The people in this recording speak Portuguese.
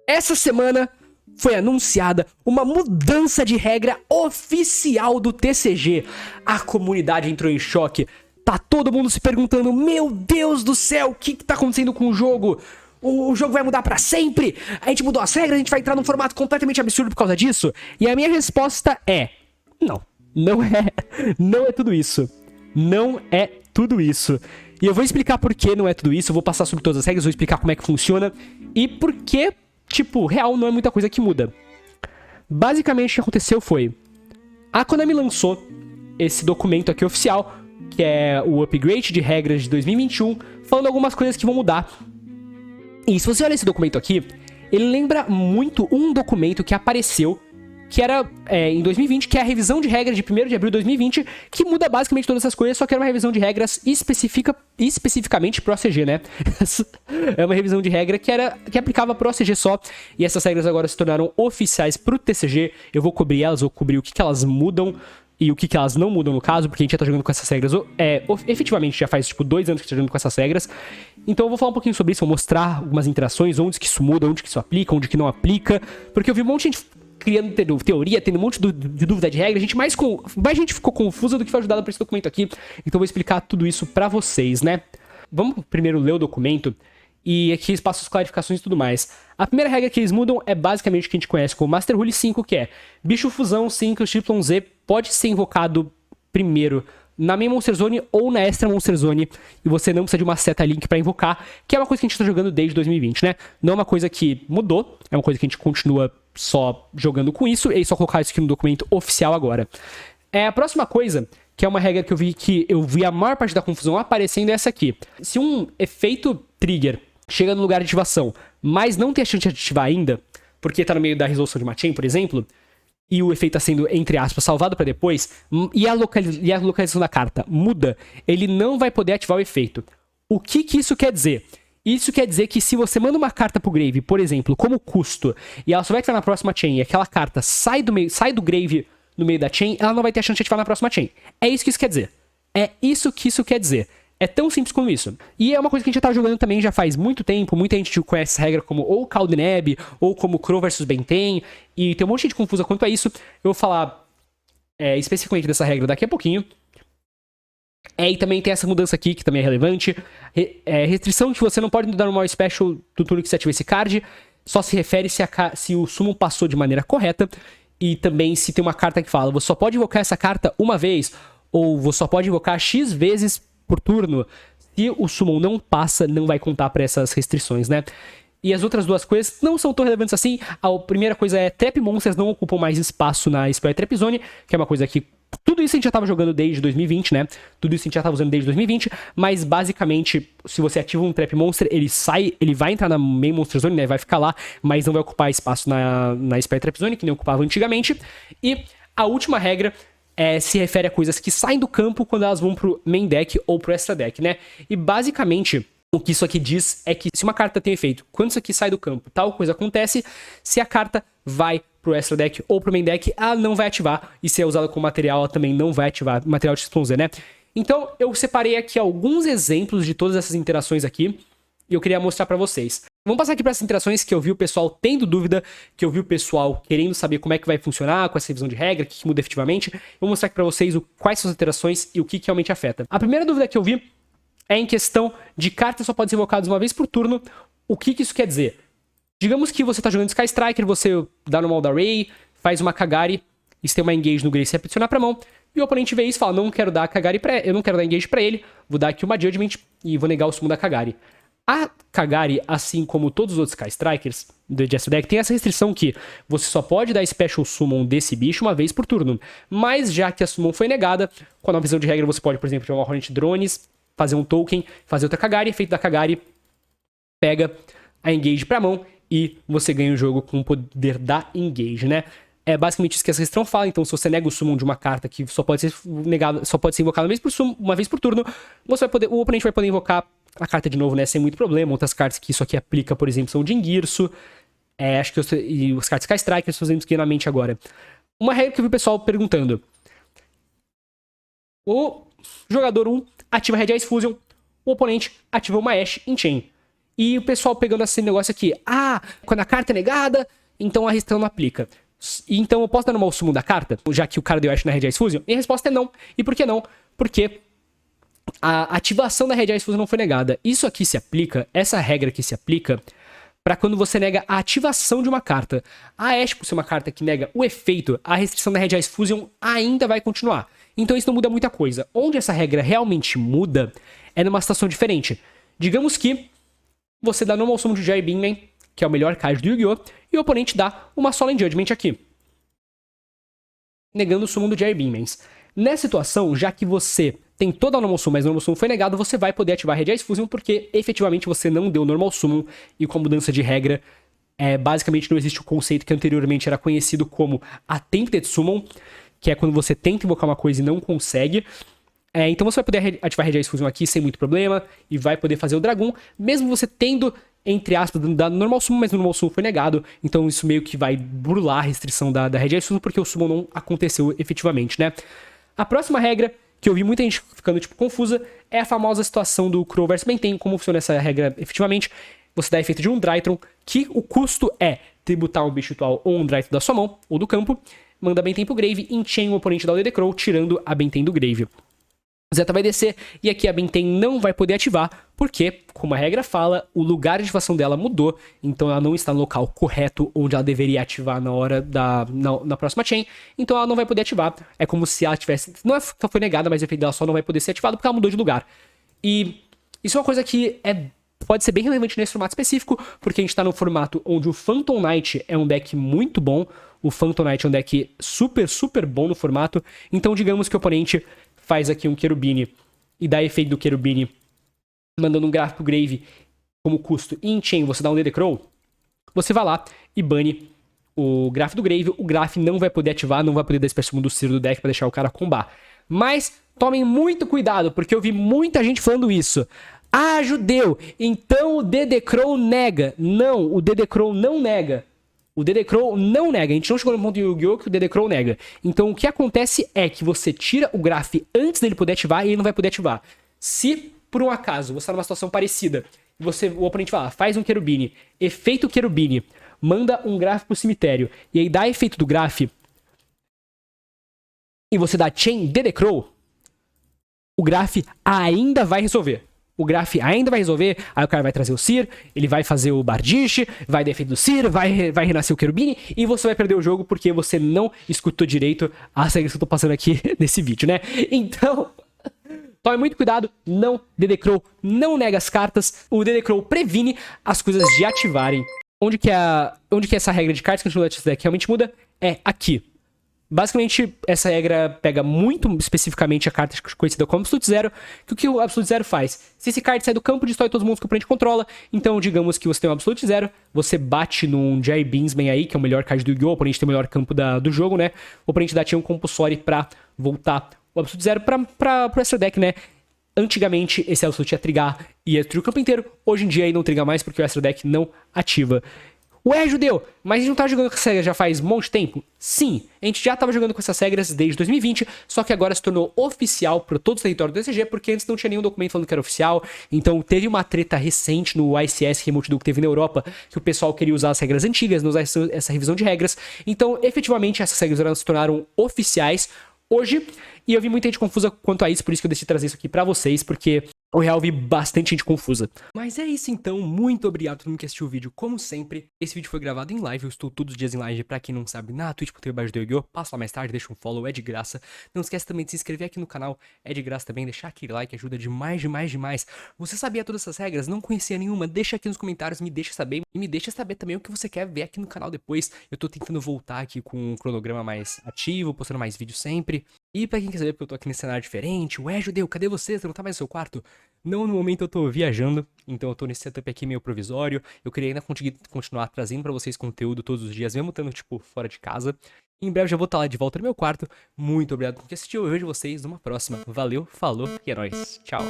Essa semana foi anunciada uma mudança de regra oficial do TCG. A comunidade entrou em choque. Tá todo mundo se perguntando: meu Deus do céu, o que tá acontecendo com o jogo? O jogo vai mudar pra sempre? A gente mudou as regras, a gente vai entrar num formato completamente absurdo por causa disso? E a minha resposta é: não é tudo isso. Não é tudo isso. E eu vou explicar por que não é tudo isso, eu vou passar sobre todas as regras, vou explicar como é que funciona e por que, tipo, real não é muita coisa que muda. Basicamente o que aconteceu foi: a Konami lançou esse documento aqui oficial, que é o upgrade de regras de 2021, falando algumas coisas que vão mudar. E se você olha esse documento aqui, ele lembra muito um documento que apareceu, que era em 2020, que é a revisão de regras de 1º de abril de 2020, que muda basicamente todas essas coisas, só que era uma revisão de regras especificamente pro OCG, né? É uma revisão de regra que aplicava pro OCG só, e essas regras agora se tornaram oficiais pro TCG. Eu vou cobrir elas, vou cobrir o que elas mudam e o que elas não mudam no caso, porque a gente já tá jogando com essas regras, efetivamente já faz tipo 2 anos que a gente tá jogando com essas regras. Então eu vou falar um pouquinho sobre isso, vou mostrar algumas interações, onde que isso muda, onde que isso aplica, onde que não aplica, porque eu vi um monte de gente criando teoria, tendo um monte de dúvida de regra, mais gente ficou confusa do que foi ajudada por esse documento aqui, então eu vou explicar tudo isso pra vocês, né? Vamos primeiro ler o documento, e aqui eles passam as clarificações e tudo mais. A primeira regra que eles mudam é basicamente o que a gente conhece como Master Rule 5, que é: bicho fusão 5 YZ pode ser invocado primeiro na Main Monster Zone ou na Extra Monster Zone, e você não precisa de uma seta link pra invocar, que é uma coisa que a gente tá jogando desde 2020, né? Não é uma coisa que mudou, é uma coisa que a gente continua só jogando com isso, e só colocar isso aqui no documento oficial agora. A próxima coisa, que é uma regra que eu vi a maior parte da confusão aparecendo, é essa aqui. Se um efeito trigger chega no lugar de ativação, mas não tem a chance de ativar ainda, porque tá no meio da resolução de uma chain, por exemplo, e o efeito tá sendo, entre aspas, salvado pra depois, e a localização da carta muda, ele não vai poder ativar o efeito. O que isso quer dizer? Isso quer dizer que se você manda uma carta pro grave, por exemplo, como custo, e ela só vai ativar na próxima chain, e aquela carta sai do grave no meio da chain, ela não vai ter a chance de ativar na próxima chain. É isso que isso quer dizer. É isso que isso quer dizer. É tão simples como isso. E é uma coisa que a gente já tá jogando também já faz muito tempo. Muita gente conhece essa regra como ou Caldneb, ou como Crow vs Benten. E tem um monte de gente confusa quanto a isso. Eu vou falar especificamente dessa regra daqui a pouquinho. E também tem essa mudança aqui, que também é relevante. Restrição de que você não pode dar um normal special do turno que você ativa esse card. Só se refere se o summon passou de maneira correta. E também se tem uma carta que fala: você só pode invocar essa carta uma vez, ou você só pode invocar X vezes por turno. Se o summon não passa, não vai contar para essas restrições, né? E as outras duas coisas não são tão relevantes assim. A primeira coisa é: Trap Monsters não ocupam mais espaço na Spell Trap Zone, que é uma coisa que tudo isso a gente já tava jogando desde 2020, né? Tudo isso a gente já tava usando desde 2020, mas basicamente, se você ativa um Trap Monster, ele vai entrar na Main Monster Zone, né? Vai ficar lá, mas não vai ocupar espaço na Spell Trap Zone, que nem ocupava antigamente. E a última regra se refere a coisas que saem do campo quando elas vão pro main deck ou pro extra deck, né? E basicamente, o que isso aqui diz é que se uma carta tem efeito, quando isso aqui sai do campo, tal coisa acontece. Se a carta vai pro extra deck ou pro main deck, ela não vai ativar. E se é usada como material, ela também não vai ativar. Material de XYZ, né? Então, eu separei aqui alguns exemplos de todas essas interações aqui, e eu queria mostrar pra vocês. Vamos passar aqui para essas interações que eu vi o pessoal tendo dúvida, que eu vi o pessoal querendo saber como é que vai funcionar com essa revisão de regra, o que muda efetivamente. Eu vou mostrar aqui pra vocês quais são as interações e o que realmente afeta. A primeira dúvida que eu vi é em questão de cartas só podem ser invocadas uma vez por turno. O que isso quer dizer? Digamos que você tá jogando Sky Striker, você dá normal da Ray, faz uma Kagari, e você tem uma Engage no Grey, você adicionar pra mão, e o oponente vê isso e fala: não quero dar Kagari eu não quero dar Engage pra ele, vou dar aqui uma Judgment e vou negar o summon da Kagari. A Kagari, assim como todos os outros Sky Strikers do Extra Deck, tem essa restrição que você só pode dar Special Summon desse bicho uma vez por turno. Mas já que a Summon foi negada, com a nova visão de regra você pode, por exemplo, jogar uma Hornet Drones, fazer um token, fazer outra Kagari, efeito da Kagari, pega a Engage pra mão e você ganha o jogo com o poder da Engage, né? É basicamente isso que essa restrição fala. Então, se você nega o summon de uma carta que só pode ser invocada uma vez por turno, o oponente vai poder invocar a carta de novo, né? Sem muito problema. Outras cartas que isso aqui aplica, por exemplo, são o Jingirsu. Acho que e os cartas Sky Strikers, fazemos aqui na mente agora. Uma regra que eu vi o pessoal perguntando: o jogador 1 ativa Red Eyes Fusion, o oponente ativa uma Ashe em Chain. E o pessoal pegando esse negócio aqui. Ah, quando a carta é negada, então a restrição não aplica. Então eu posso dar normal summon da carta, já que o cara deu Ash na Red Ice Fusion? E a resposta é não. E por que não? Porque a ativação da Red Ice Fusion não foi negada. Isso aqui se aplica, essa regra aqui se aplica para quando você nega a ativação de uma carta. A Ash, por ser uma carta que nega o efeito, a restrição da Red Ice Fusion ainda vai continuar. Então isso não muda muita coisa. Onde essa regra realmente muda é numa situação diferente. Digamos que você dá normal summon de Jerry Beanman, que é o melhor card do Yu-Gi-Oh! E o oponente dá uma Solemn Judgment aqui, negando o summon do Jerry Beanmans. Nessa situação, já que você tem toda a normal summon, mas o normal summon foi negado, você vai poder ativar a Red Ice Fusion, porque efetivamente você não deu normal summon, e com a mudança de regra, basicamente não existe o conceito que anteriormente era conhecido como Attempted Summon, que é quando você tenta invocar uma coisa e não consegue. Então você vai poder ativar a Red Ice Fusion aqui sem muito problema, e vai poder fazer o Dragon, mesmo você tendo, entre aspas, da normal summon, mas o normal summon foi negado. Então isso meio que vai burlar a restrição da Red Ice Fusion, porque o summon não aconteceu efetivamente, né? A próxima regra, que eu vi muita gente ficando, tipo, confusa, é a famosa situação do Crow vs Benten. Como funciona essa regra efetivamente? Você dá efeito de um Drytron, que o custo é tributar um bicho ritual ou um Drytron da sua mão, ou do campo, manda a Benten pro Grave, enchain o oponente da DD Crow, tirando a Benten do Grave. Zeta vai descer, e aqui a Benten não vai poder ativar, porque, como a regra fala, o lugar de ativação dela mudou, então ela não está no local correto onde ela deveria ativar na hora na próxima chain, então ela não vai poder ativar. É como se ela tivesse, não só foi negada, mas o efeito dela só não vai poder ser ativado porque ela mudou de lugar. E isso é uma coisa que pode ser bem relevante nesse formato específico, porque a gente está no formato onde o Phantom Knight é um deck muito bom, o Phantom Knight é um deck super, super bom no formato, então digamos que o oponente faz aqui um Cherubini e dá efeito do Cherubini mandando um Graph pro Grave como custo, e em chain você dá um DD Crow, você vai lá e bane o Graph do Grave, o Graph não vai poder ativar, não vai poder dar esse do Ciro do deck pra deixar o cara combar. Mas tomem muito cuidado, porque eu vi muita gente falando isso. Ah, judeu, então o DD Crow nega. Não, o DD Crow não nega. O DD Crow não nega. A gente não chegou no ponto de Yu-Gi-Oh! Que o DD Crow nega. Então o que acontece é que você tira o Graph antes dele poder ativar e ele não vai poder ativar. Se, por um acaso, você tá numa situação parecida, o oponente fala, faz um Cherubini, efeito Cherubini, manda um Graph pro cemitério, e aí dá efeito do Graph, e você dá Chain DD Crow, o Graph ainda vai resolver. O Graph ainda vai resolver, aí o cara vai trazer o Seer, ele vai fazer o Bardiche, vai defender o Seer, vai renascer o Cherubini, e você vai perder o jogo porque você não escutou direito as regras que eu tô passando aqui nesse vídeo, né? Então, tome muito cuidado, não, DD Crow não nega as cartas, o DD Crow previne as coisas de ativarem. Onde que essa regra de cartas que a gente muda desse deck realmente muda? É aqui. Basicamente, essa regra pega muito especificamente a carta conhecida como Absolute Zero, que o que o Absolute Zero faz? Se esse card sai do campo, destrói todos os mundos que o oponente controla, então digamos que você tem um Absolute Zero, você bate num Jerry Beansman aí, que é o melhor card do Yu-Gi-Oh! O oponente tem o melhor campo do jogo, né? O oponente dá Chain Compulsory pra voltar o Absolute Zero pro extra deck, né? Antigamente, esse Absolute ia trigar e ia destruir o campo inteiro, hoje em dia aí não triga mais porque o extra deck não ativa. Ué, judeu, mas a gente não tá jogando com essas regras já faz um monte de tempo? Sim, a gente já tava jogando com essas regras desde 2020, só que agora se tornou oficial para todos os territórios do TCG, porque antes não tinha nenhum documento falando que era oficial, então teve uma treta recente no ICS Remote Duel que teve na Europa, que o pessoal queria usar as regras antigas, não usar essa revisão de regras, então efetivamente essas regras se tornaram oficiais hoje, e eu vi muita gente confusa quanto a isso, por isso que eu decidi trazer isso aqui pra vocês, porque eu real vi bastante gente confusa. Mas é isso então, muito obrigado a todo mundo que assistiu o vídeo, como sempre. Esse vídeo foi gravado em live, eu estou todos os dias em live, pra quem não sabe, na twitch.tv/Yu-Gi-Oh! Passa lá mais tarde, deixa um follow, é de graça. Não esquece também de se inscrever aqui no canal, é de graça também, deixar aquele like, ajuda demais, demais, demais. Você sabia todas essas regras? Não conhecia nenhuma? Deixa aqui nos comentários, me deixa saber. E me deixa saber também o que você quer ver aqui no canal depois. Eu tô tentando voltar aqui com um cronograma mais ativo, postando mais vídeos sempre. E pra quem quer saber, porque eu tô aqui nesse cenário diferente, ué, judeu, cadê você? Você não tá mais no seu quarto? Não, no momento eu tô viajando, então eu tô nesse setup aqui meio provisório. Eu queria ainda continuar trazendo pra vocês conteúdo todos os dias, mesmo estando, tipo, fora de casa. Em breve já vou estar lá de volta no meu quarto. Muito obrigado por assistir, eu vejo vocês numa próxima. Valeu, falou e é nóis. Tchau.